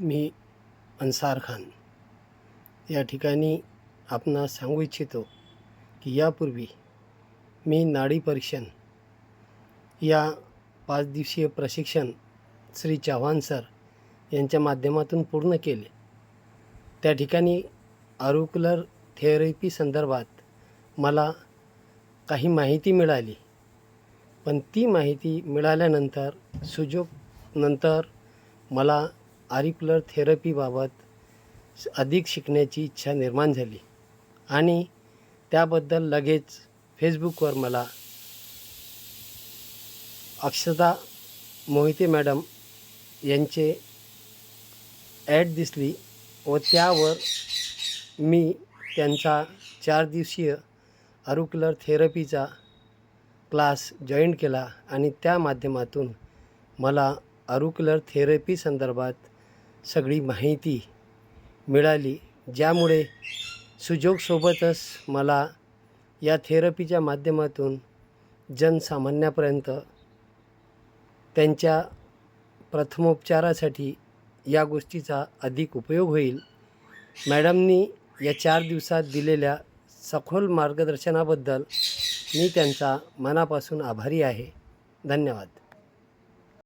मी अन्सार खान या ठिकाणी आपणास सांगू इच्छितो की यापूर्वी मी नाडी परीक्षण या 5 दिवसीय प्रशिक्षण श्री चव्हाण सर यांच्या माध्यमातून पूर्ण केले। त्या ठिकाणी ऑरिक्युलर थेरपी संदर्भात मला काही माहिती मिळाली, पण ती माहिती मिळाल्यानंतर नंतर मला ऑरिक्युलर थेरपीबाबत अधिक शिकण्याची इच्छा निर्माण झाली आणि त्याबद्दल लगेच फेसबुकवर मला अक्षता मोहिते मॅडम यांचे ॲड दिसली व त्यावर मी त्यांचा 4 दिवसीय ऑरिक्युलर थेरपीचा क्लास जॉईन केला आणि त्या माध्यमातून मला ऑरिक्युलर थेरपी संदर्भात सगळी माहिती मिळाली, ज्यामुळे सुजोगसोबतच मला या थेरपीच्या माध्यमातून जनसामान्यापर्यंत त्यांच्या प्रथमोपचारासाठी या गोष्टीचा अधिक उपयोग होईल। मॅडमनी या 4 दिवसात दिलेल्या सखोल मार्गदर्शनाबद्दल मी त्यांचा मनापासून आभारी आहे। धन्यवाद।